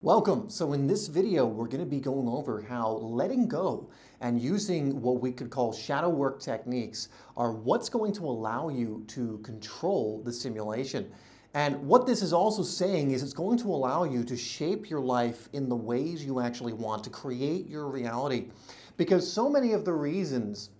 Welcome. So in this video, we're going to be going over how letting go and using what we could call shadow work techniques are what's going to allow you to control the simulation. And what this is also saying is it's going to allow you to shape your life in the ways you actually want to create your reality. Because so many of the reasons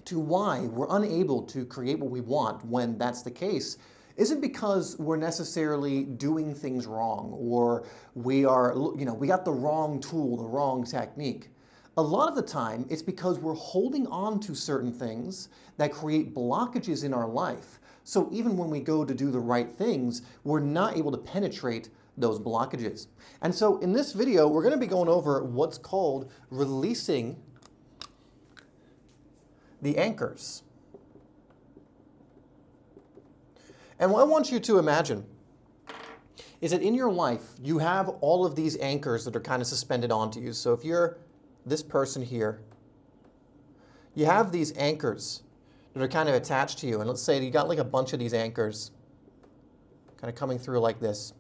to why we're unable to create what we want when that's the case isn't because we're necessarily doing things wrong or we got the wrong tool, the wrong technique. A lot of the time, it's because we're holding on to certain things that create blockages in our life. So even when we go to do the right things, we're not able to penetrate those blockages. And so in this video, we're going to be going over what's called releasing the anchors. And what I want you to imagine is that in your life, you have all of these anchors that are kind of suspended onto you. So if you're this person here, you have these anchors that are kind of attached to you. And let's say you got like a bunch of these anchors kind of coming through like this.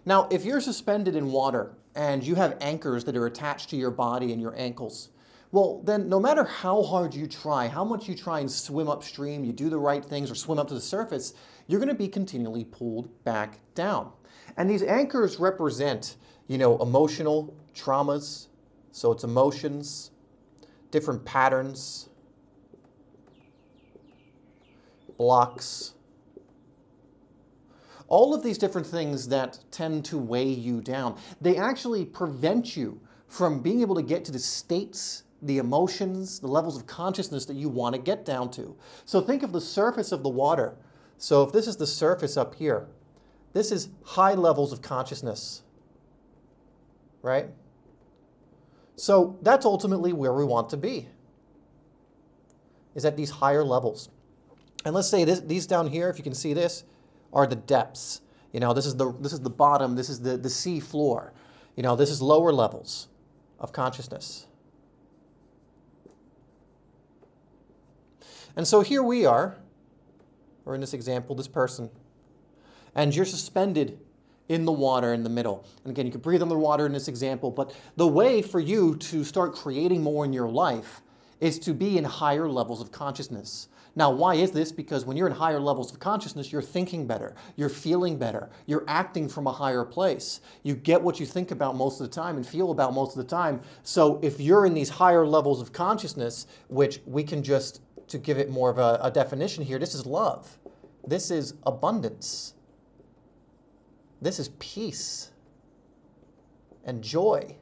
Now, if you're suspended in water and you have anchors that are attached to your body and your ankles, well, then no matter how hard you try, how much you try and swim upstream, you do the right things or swim up to the surface, you're going to be continually pulled back down. And these anchors represent, emotional traumas. So it's emotions, different patterns, blocks, all of these different things that tend to weigh you down. They actually prevent you from being able to get to the states, the emotions, the levels of consciousness that you want to get down to. So think of the surface of the water. So if this is the surface up here, this is high levels of consciousness, right? So that's ultimately where we want to be, is at these higher levels. And let's say these down here, if you can see this, are the depths. This is the bottom, this is the sea floor. This is lower levels of consciousness. And so here we are, or in this example, this person, and you're suspended in the water in the middle. And again, you can breathe underwater in this example, but the way for you to start creating more in your life is to be in higher levels of consciousness. Now, why is this? Because when you're in higher levels of consciousness, you're thinking better, you're feeling better, you're acting from a higher place. You get what you think about most of the time and feel about most of the time. So if you're in these higher levels of consciousness, which we can just, to give it more of a definition here, this is love. This is abundance. This is peace and joy.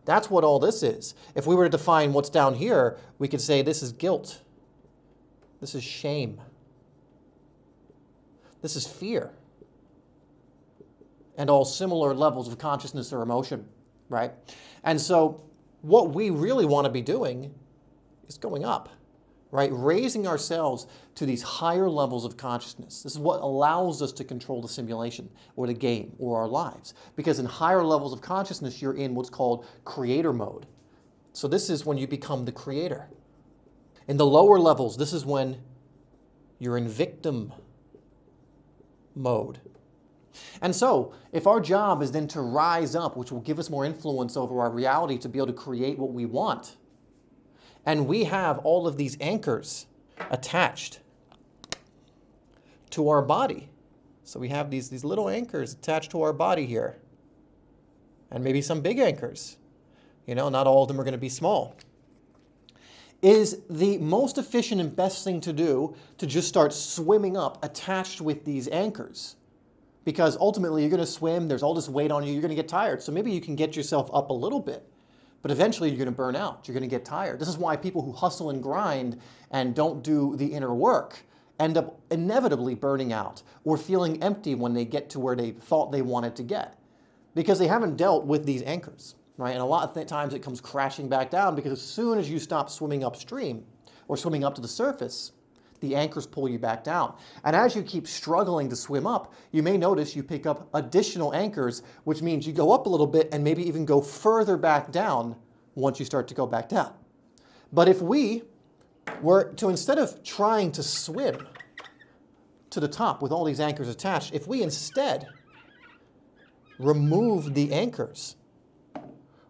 That's what all this is. If we were to define what's down here, we could say this is guilt. This is shame. This is fear. And all similar levels of consciousness or emotion, right? And so what we really want to be doing is going up, right? Raising ourselves to these higher levels of consciousness. This is what allows us to control the simulation or the game or our lives. Because in higher levels of consciousness, you're in what's called creator mode. So this is when you become the creator. In the lower levels, this is when you're in victim mode. And so, if our job is then to rise up, which will give us more influence over our reality to be able to create what we want, and we have all of these anchors attached to our body. So we have these little anchors attached to our body here. And maybe some big anchors. Not all of them are going to be small. Is the most efficient and best thing to do to just start swimming up attached with these anchors. Because ultimately you're going to swim, there's all this weight on you, you're going to get tired. So maybe you can get yourself up a little bit. But eventually you're going to burn out. You're going to get tired. This is why people who hustle and grind and don't do the inner work end up inevitably burning out or feeling empty when they get to where they thought they wanted to get. Because they haven't dealt with these anchors, right? And a lot of times it comes crashing back down because as soon as you stop swimming upstream or swimming up to the surface, the anchors pull you back down. And as you keep struggling to swim up, you may notice you pick up additional anchors, which means you go up a little bit and maybe even go further back down once you start to go back down. But if we were to, instead of trying to swim to the top with all these anchors attached, if we instead removed the anchors,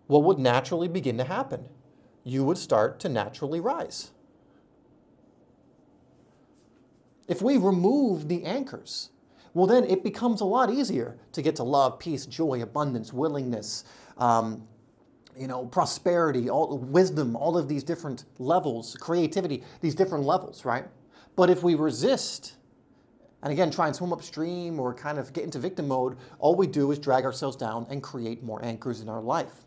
what would naturally begin to happen? You would start to naturally rise. If we remove the anchors, well, then it becomes a lot easier to get to love, peace, joy, abundance, willingness, prosperity, wisdom, all of these different levels, creativity, these different levels, right? But if we resist, and again, try and swim upstream or kind of get into victim mode, all we do is drag ourselves down and create more anchors in our life.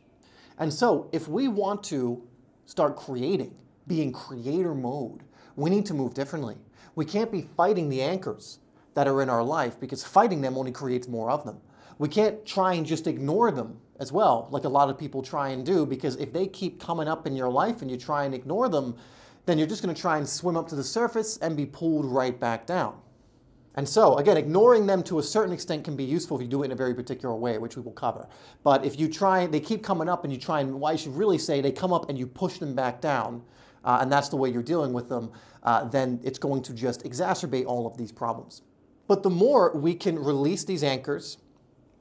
And so if we want to start creating, be in creator mode, we need to move differently. We can't be fighting the anchors that are in our life, because fighting them only creates more of them. We can't try and just ignore them as well, like a lot of people try and do, because if they keep coming up in your life and you try and ignore them, then you're just going to try and swim up to the surface and be pulled right back down. And so, again, ignoring them to a certain extent can be useful if you do it in a very particular way, which we will cover. But if you try, they keep coming up and you try and, well, I should really say they come up and you push them back down, and that's the way you're dealing with them, then it's going to just exacerbate all of these problems. But the more we can release these anchors,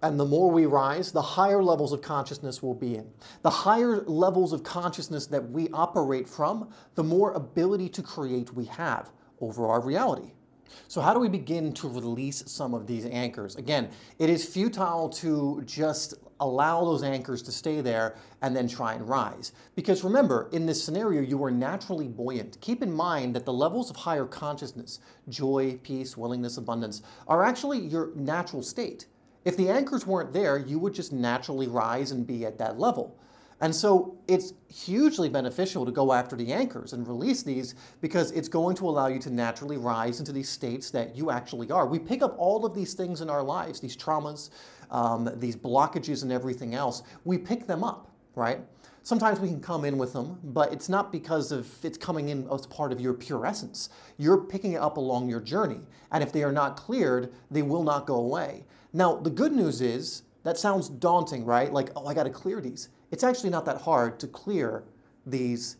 and the more we rise, the higher levels of consciousness we'll be in. The higher levels of consciousness that we operate from, the more ability to create we have over our reality. So how do we begin to release some of these anchors? Again, it is futile to just allow those anchors to stay there and then try and rise. Because remember, in this scenario, you are naturally buoyant. Keep in mind that the levels of higher consciousness, joy, peace, willingness, abundance, are actually your natural state. If the anchors weren't there, you would just naturally rise and be at that level. And so it's hugely beneficial to go after the anchors and release these, because it's going to allow you to naturally rise into these states that you actually are. We pick up all of these things in our lives, these traumas, these blockages and everything else. We pick them up, right? Sometimes we can come in with them, but it's not because of it's coming in as part of your pure essence. You're picking it up along your journey. And if they are not cleared, they will not go away. Now, the good news is, that sounds daunting, right? Like, oh, I got to clear these. It's actually not that hard to clear these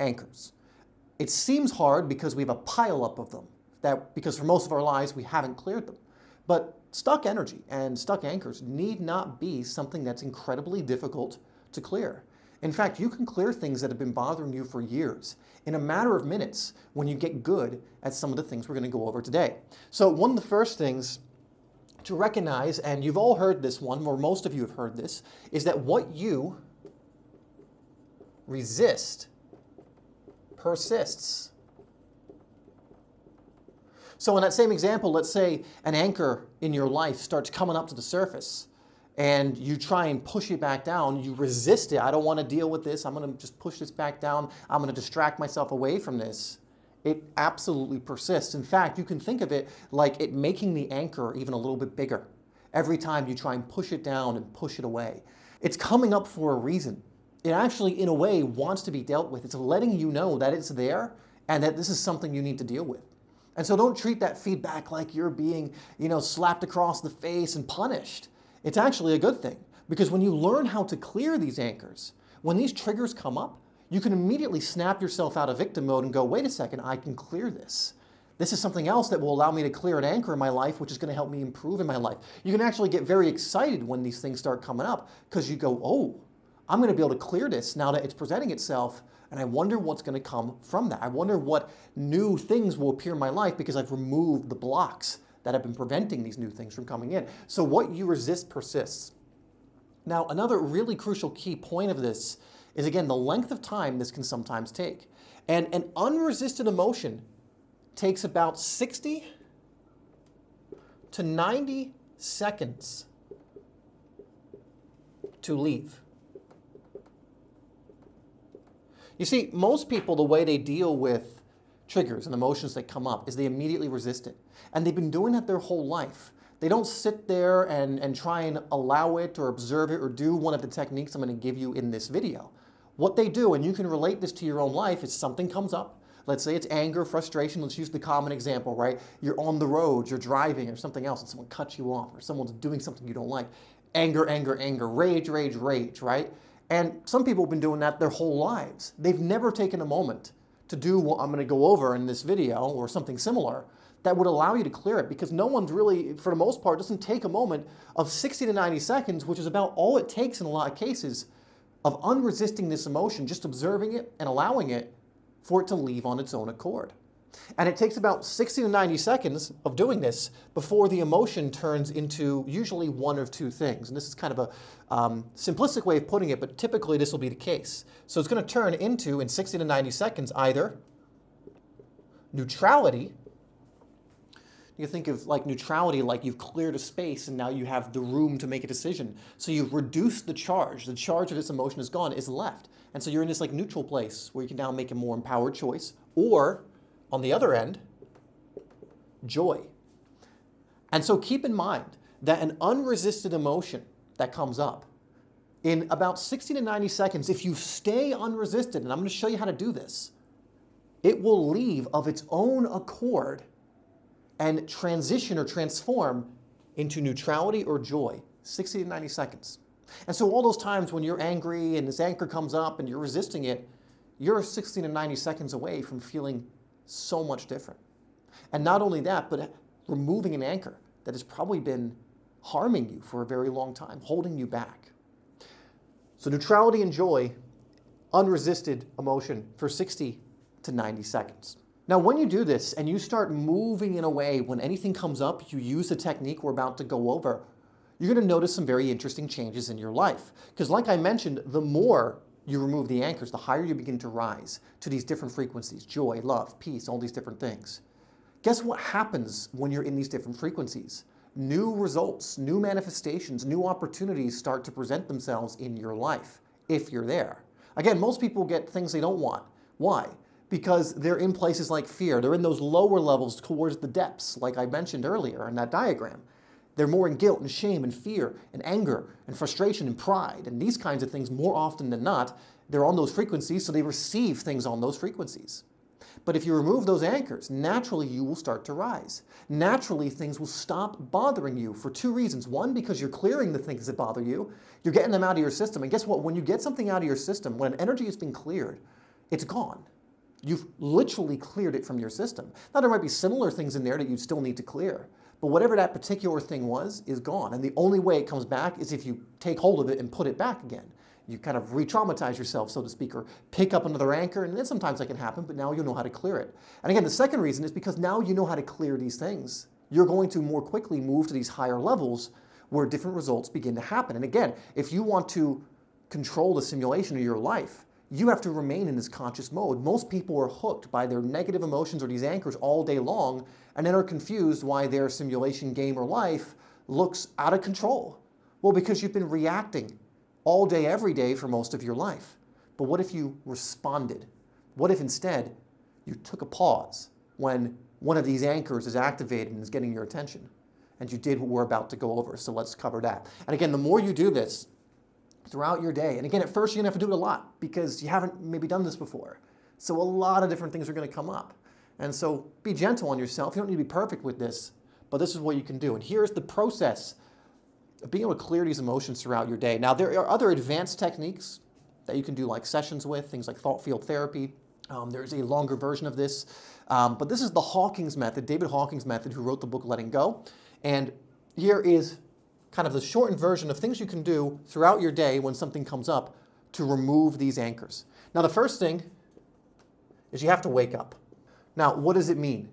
anchors. It seems hard because we have a pileup of them, because for most of our lives we haven't cleared them. But stuck energy and stuck anchors need not be something that's incredibly difficult to clear. In fact, you can clear things that have been bothering you for years in a matter of minutes when you get good at some of the things we're going to go over today. So one of the first things to recognize, and you've all heard this one, or most of you have heard this, is that what you resist persists. So in that same example, let's say an anchor in your life starts coming up to the surface and you try and push it back down. You resist it. I don't want to deal with this. I'm going to just push this back down. I'm going to distract myself away from this. It absolutely persists. In fact, you can think of it like it making the anchor even a little bit bigger every time you try and push it down and push it away. It's coming up for a reason. It actually, in a way, wants to be dealt with. It's letting you know that it's there and that this is something you need to deal with. And so don't treat that feedback like you're being, slapped across the face and punished. It's actually a good thing, because when you learn how to clear these anchors, when these triggers come up, you can immediately snap yourself out of victim mode and go, wait a second, I can clear this. This is something else that will allow me to clear an anchor in my life, which is going to help me improve in my life. You can actually get very excited when these things start coming up, because you go, oh, I'm going to be able to clear this now that it's presenting itself, and I wonder what's going to come from that. I wonder what new things will appear in my life because I've removed the blocks that have been preventing these new things from coming in. So what you resist persists. Now, another really crucial key point of this is, again, the length of time this can sometimes take. And an unresisted emotion takes about 60 to 90 seconds to leave. You see, most people, the way they deal with triggers and emotions that come up is they immediately resist it. And they've been doing that their whole life. They don't sit there and try and allow it or observe it or do one of the techniques I'm going to give you in this video. What they do, and you can relate this to your own life, is something comes up. Let's say it's anger, frustration. Let's use the common example, right? You're on the road, you're driving or something else, and someone cuts you off, or someone's doing something you don't like. Anger, anger, anger, rage, rage, rage, right? And some people have been doing that their whole lives. They've never taken a moment to do what I'm going to go over in this video or something similar. that would allow you to clear it, because no one's really, for the most part, doesn't take a moment of 60 to 90 seconds, which is about all it takes in a lot of cases, of unresisting this emotion, just observing it and allowing it for it to leave on its own accord. And it takes about 60 to 90 seconds of doing this before the emotion turns into usually one of two things. And this is kind of a simplistic way of putting it, but typically this will be the case. So it's going to turn into, in 60 to 90 seconds, either neutrality. You think of like neutrality, like you've cleared a space and now you have the room to make a decision. So you've reduced the charge. The charge of this emotion is gone, is left. And so you're in this like neutral place where you can now make a more empowered choice. Or, on the other end, joy. And so keep in mind that an unresisted emotion that comes up, in about 60 to 90 seconds, if you stay unresisted, and I'm going to show you how to do this, it will leave of its own accord and transition or transform into neutrality or joy, 60 to 90 seconds. And so all those times when you're angry and this anchor comes up and you're resisting it, you're 60 to 90 seconds away from feeling so much different. And not only that, but removing an anchor that has probably been harming you for a very long time, holding you back. So neutrality and joy, unresisted emotion for 60 to 90 seconds. Now, when you do this and you start moving in a way, when anything comes up, you use the technique we're about to go over, you're going to notice some very interesting changes in your life. Because like I mentioned, the more you remove the anchors, the higher you begin to rise to these different frequencies, joy, love, peace, all these different things. Guess what happens when you're in these different frequencies? New results, new manifestations, new opportunities start to present themselves in your life, if you're there. Again, most people get things they don't want. Why? Because they're in places like fear. They're in those lower levels towards the depths, like I mentioned earlier in that diagram. They're more in guilt and shame and fear and anger and frustration and pride. And these kinds of things, more often than not, they're on those frequencies, so they receive things on those frequencies. But if you remove those anchors, naturally you will start to rise. Naturally, things will stop bothering you for two reasons. One, because you're clearing the things that bother you. You're getting them out of your system. And guess what? When you get something out of your system, when energy has been cleared, it's gone. You've literally cleared it from your system. Now, there might be similar things in there that you still need to clear. But whatever that particular thing was is gone. And the only way it comes back is if you take hold of it and put it back again. You kind of re-traumatize yourself, so to speak, or pick up another anchor, and then sometimes that can happen, but now you know how to clear it. And again, the second reason is because now you know how to clear these things. You're going to more quickly move to these higher levels where different results begin to happen. And again, if you want to control the simulation of your life, you have to remain in this conscious mode. Most people are hooked by their negative emotions or these anchors all day long, and then are confused why their simulation game or life looks out of control. Well, because you've been reacting all day, every day for most of your life. But what if you responded? What if instead you took a pause when one of these anchors is activated and is getting your attention, and you did what we're about to go over? So let's cover that. And again, the more you do this throughout your day, and again, at first you're gonna have to do it a lot because you haven't maybe done this before. So a lot of different things are gonna come up. And so be gentle on yourself. You don't need to be perfect with this, but this is what you can do. And here's the process of being able to clear these emotions throughout your day. Now, there are other advanced techniques that you can do, like sessions with, things like thought field therapy. There's a longer version of this, but this is the Hawkins method, David Hawkins method, who wrote the book Letting Go. And here is kind of the shortened version of things you can do throughout your day when something comes up to remove these anchors. Now, the first thing is you have to wake up. Now, what does it mean?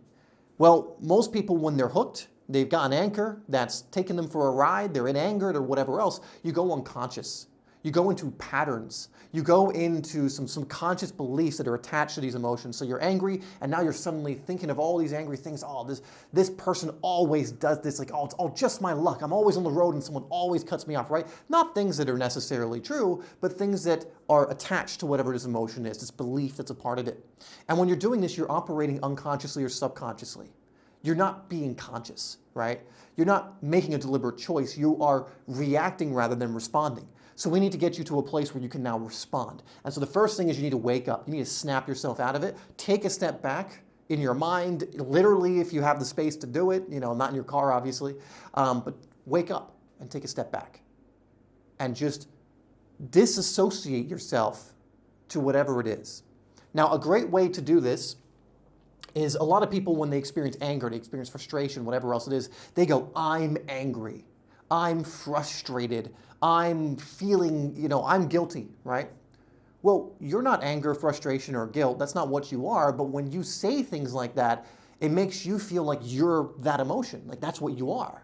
Well, most people, when they're hooked, they've got an anchor that's taken them for a ride, they're in anger or whatever else, you go unconscious. You go into patterns. You go into some conscious beliefs that are attached to these emotions. So you're angry, and now you're suddenly thinking of all these angry things. Oh, this person always does this. Like, oh, it's all just my luck. I'm always on the road, and someone always cuts me off, right? Not things that are necessarily true, but things that are attached to whatever this emotion is, this belief that's a part of it. And when you're doing this, you're operating unconsciously or subconsciously. You're not being conscious, right? You're not making a deliberate choice. You are reacting rather than responding. So we need to get you to a place where you can now respond. And so the first thing is you need to wake up. You need to snap yourself out of it. Take a step back in your mind, literally if you have the space to do it, not in your car, obviously. But wake up and take a step back. And just disassociate yourself to whatever it is. Now, a great way to do this is a lot of people, when they experience anger, they experience frustration, whatever else it is, they go, I'm angry, I'm frustrated, I'm feeling, I'm guilty, right? Well, you're not anger, frustration, or guilt. That's not what you are. But when you say things like that, it makes you feel like you're that emotion, like that's what you are.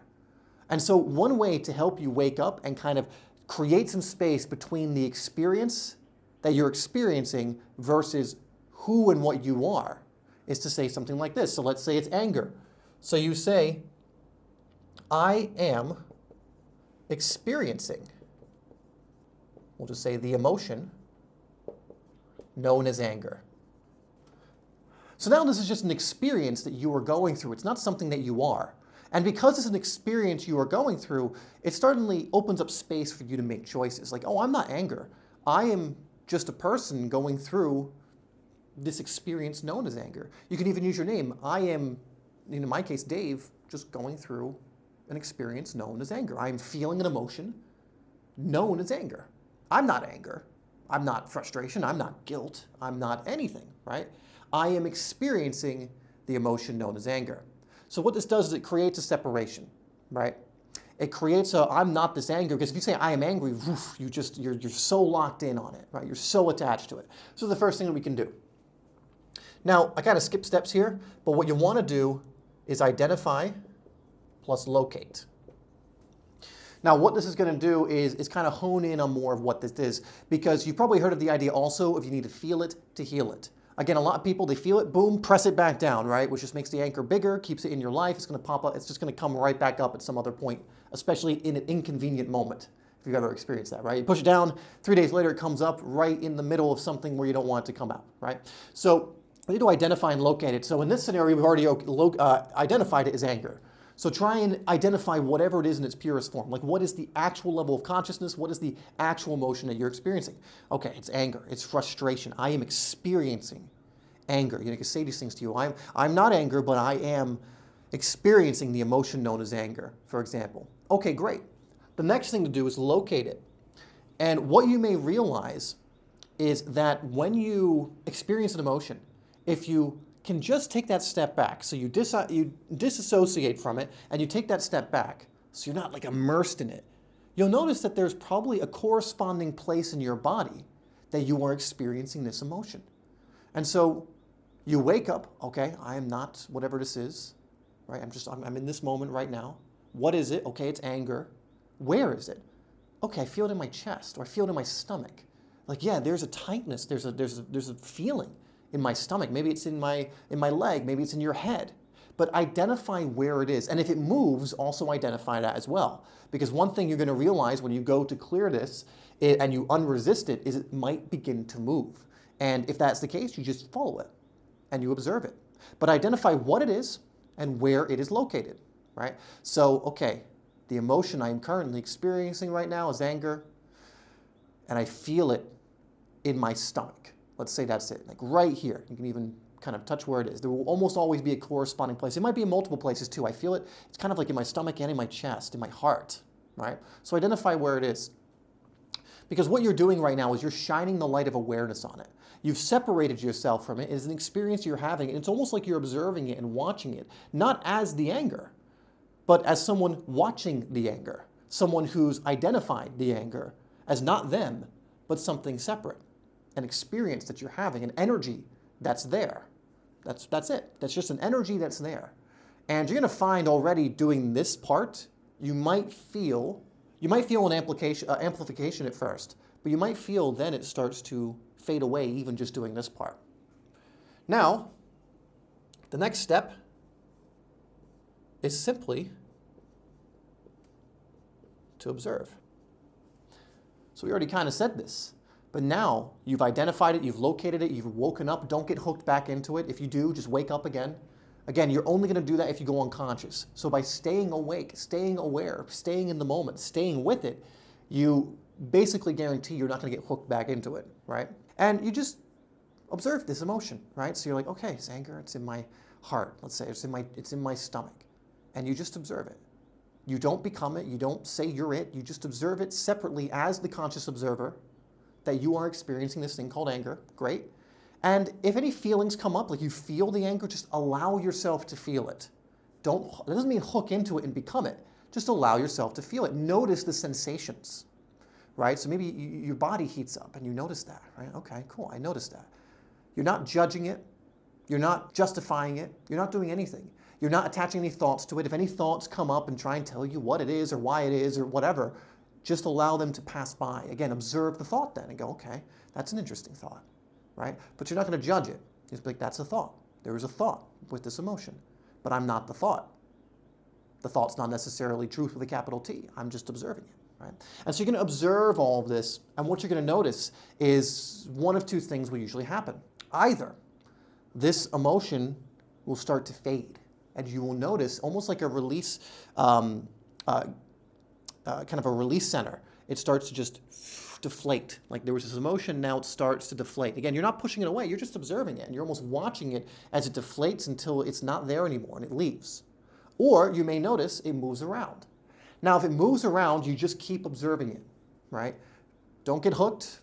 And so one way to help you wake up and kind of create some space between the experience that you're experiencing versus who and what you are is to say something like this. So let's say it's anger. So you say, I am experiencing, we'll just say the emotion known as anger. So now this is just an experience that you are going through. It's not something that you are. And because it's an experience you are going through, it certainly opens up space for you to make choices. Like, oh, I'm not anger. I am just a person going through this experience known as anger. You can even use your name. I am, in my case, Dave, just going through an experience known as anger. I am feeling an emotion known as anger. I'm not anger. I'm not frustration. I'm not guilt. I'm not anything, right? I am experiencing the emotion known as anger. So what this does is it creates a separation, right? It creates a, I'm not this anger, because if you say I am angry, woof, you're so locked in on it, right? You're so attached to it. So the first thing that we can do. Now, I kind of skip steps here, but what you want to do is identify plus locate. Now, what this is going to do is kind of hone in on more of what this is, because you've probably heard of the idea also of you need to feel it to heal it. Again, a lot of people, they feel it, boom, press it back down, right? Which just makes the anchor bigger, keeps it in your life. It's going to pop up. It's just going to come right back up at some other point, especially in an inconvenient moment, if you've ever experienced that, right? You push it down, 3 days later, it comes up right in the middle of something where you don't want it to come out, right? So we need to identify and locate it. So in this scenario, we've already identified it as anger. So try and identify whatever it is in its purest form. Like, what is the actual level of consciousness? What is the actual emotion that you're experiencing? Okay, it's anger. It's frustration. I am experiencing anger. You can say these things to you. I'm not anger, but I am experiencing the emotion known as anger, for example. Okay, great. The next thing to do is locate it. And what you may realize is that when you experience an emotion, if you can just take that step back, so you disassociate from it and you take that step back, so you're not like immersed in it, you'll notice that there's probably a corresponding place in your body that you are experiencing this emotion. And so you wake up, okay, I am not whatever this is, right? I'm in this moment right now. What is it? Okay, it's anger. Where is it? Okay, I feel it in my chest, or I feel it in my stomach. Like, yeah, there's a tightness, there's a feeling in my stomach. Maybe it's in my leg, maybe it's in your head. But identify where it is. And if it moves, also identify that as well. Because one thing you're going to realize when you go to clear this and you unresist it is it might begin to move. And if that's the case, you just follow it and you observe it. But identify what it is and where it is located, right? So, okay, the emotion I am currently experiencing right now is anger, and I feel it in my stomach. Let's say that's it, like right here. You can even kind of touch where it is. There will almost always be a corresponding place. It might be in multiple places too. I feel it. It's kind of like in my stomach and in my chest, in my heart, right? So identify where it is. Because what you're doing right now is you're shining the light of awareness on it. You've separated yourself from it. It's an experience you're having, and it's almost like you're observing it and watching it, not as the anger, but as someone watching the anger, someone who's identified the anger as not them, but something separate. An experience that you're having, an energy that's there. That's it. That's just an energy that's there. And you're going to find already doing this part, you might feel an amplification at first, but you might feel then it starts to fade away even just doing this part. Now, the next step is simply to observe. So we already kind of said this. But now you've identified it, you've located it, you've woken up. Don't get hooked back into it. If you do, just wake up again. Again, you're only going to do that if you go unconscious. So by staying awake, staying aware, staying in the moment, staying with it, you basically guarantee you're not going to get hooked back into it, right? And you just observe this emotion, right? So you're like, okay, it's anger, it's in my heart. Let's say it's in my stomach. And you just observe it. You don't become it. You don't say you're it. You just observe it separately as the conscious observer, that you are experiencing this thing called anger. Great. And if any feelings come up, like you feel the anger, just allow yourself to feel it. That doesn't mean hook into it and become it. Just allow yourself to feel it. Notice the sensations, right? So maybe your body heats up and you notice that, right? Okay, cool, I noticed that. You're not judging it. You're not justifying it. You're not doing anything. You're not attaching any thoughts to it. If any thoughts come up and try and tell you what it is or why it is or whatever, just allow them to pass by. Again, observe the thought then and go, okay, that's an interesting thought, right? But you're not going to judge it. You just be like, that's a thought. There is a thought with this emotion, but I'm not the thought. The thought's not necessarily truth with a capital T. I'm just observing it, right? And so you're going to observe all of this, and what you're going to notice is one of two things will usually happen. Either this emotion will start to fade, and you will notice almost like a release, kind of a release center. It starts to just deflate. Like there was this emotion, now it starts to deflate. Again, you're not pushing it away, you're just observing it, and you're almost watching it as it deflates until it's not there anymore and it leaves. Or you may notice it moves around. Now, if it moves around, you just keep observing it, right? Don't get hooked.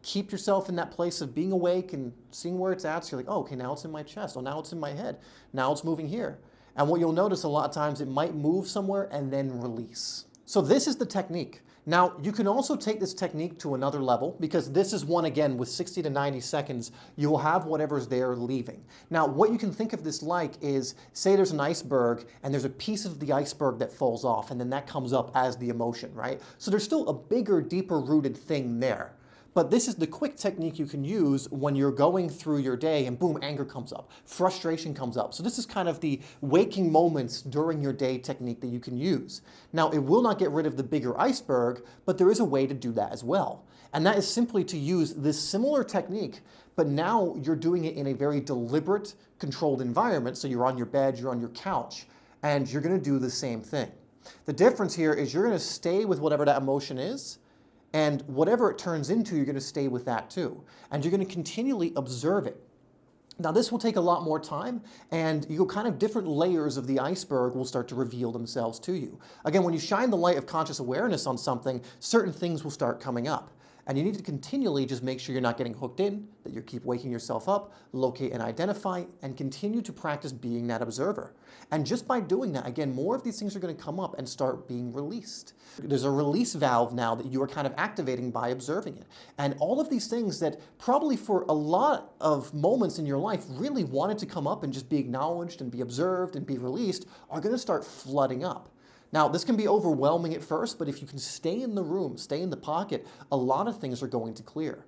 Keep yourself in that place of being awake and seeing where it's at. So you're like, oh, okay, now it's in my chest. Oh, now it's in my head. Now it's moving here. And what you'll notice a lot of times, it might move somewhere and then release. So this is the technique. Now, you can also take this technique to another level, because this is one, again, with 60 to 90 seconds, you will have whatever's there leaving. Now, what you can think of this like is, say there's an iceberg, and there's a piece of the iceberg that falls off, and then that comes up as the emotion, right? So there's still a bigger, deeper rooted thing there. But this is the quick technique you can use when you're going through your day and boom, anger comes up, frustration comes up. So this is kind of the waking moments during your day technique that you can use. Now, it will not get rid of the bigger iceberg, but there is a way to do that as well. And that is simply to use this similar technique, but now you're doing it in a very deliberate, controlled environment. So you're on your bed, you're on your couch, and you're gonna do the same thing. The difference here is you're gonna stay with whatever that emotion is, and whatever it turns into, you're going to stay with that too. And you're going to continually observe it. Now, this will take a lot more time, and you'll kind of different layers of the iceberg will start to reveal themselves to you. Again, when you shine the light of conscious awareness on something, certain things will start coming up. And you need to continually just make sure you're not getting hooked in, that you keep waking yourself up, locate and identify, and continue to practice being that observer. And just by doing that, again, more of these things are going to come up and start being released. There's a release valve now that you are kind of activating by observing it. And all of these things that probably for a lot of moments in your life really wanted to come up and just be acknowledged and be observed and be released are going to start flooding up. Now, this can be overwhelming at first, but if you can stay in the room, stay in the pocket, a lot of things are going to clear.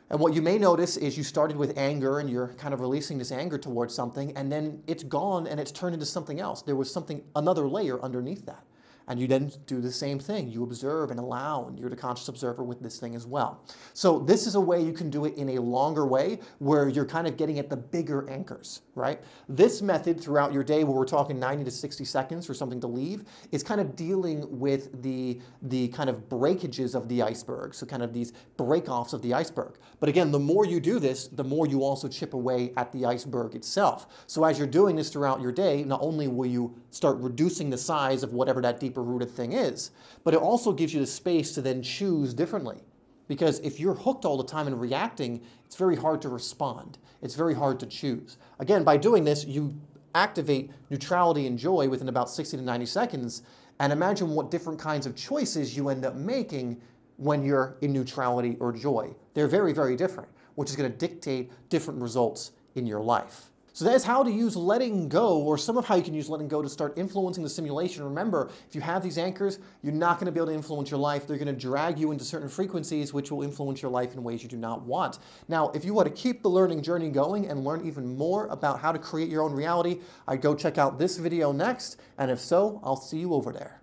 And what you may notice is you started with anger and you're kind of releasing this anger towards something, and then it's gone and it's turned into something else. There was another layer underneath that. And you then do the same thing. You observe and allow, and you're the conscious observer with this thing as well. So this is a way you can do it in a longer way where you're kind of getting at the bigger anchors, right? This method throughout your day, where we're talking 90 to 60 seconds for something to leave, is kind of dealing with the kind of breakages of the iceberg, so kind of these break-offs of the iceberg. But again, the more you do this, the more you also chip away at the iceberg itself. So as you're doing this throughout your day, not only will you start reducing the size of whatever that deeper rooted thing is, but it also gives you the space to then choose differently. Because if you're hooked all the time and reacting, it's very hard to respond. It's very hard to choose. Again, by doing this, you activate neutrality and joy within about 60 to 90 seconds, and imagine what different kinds of choices you end up making when you're in neutrality or joy. They're very, very different, which is going to dictate different results in your life. So that is how to use letting go, or some of how you can use letting go to start influencing the simulation. Remember, if you have these anchors, you're not going to be able to influence your life. They're going to drag you into certain frequencies, which will influence your life in ways you do not want. Now, if you want to keep the learning journey going and learn even more about how to create your own reality, I'd go check out this video next. And if so, I'll see you over there.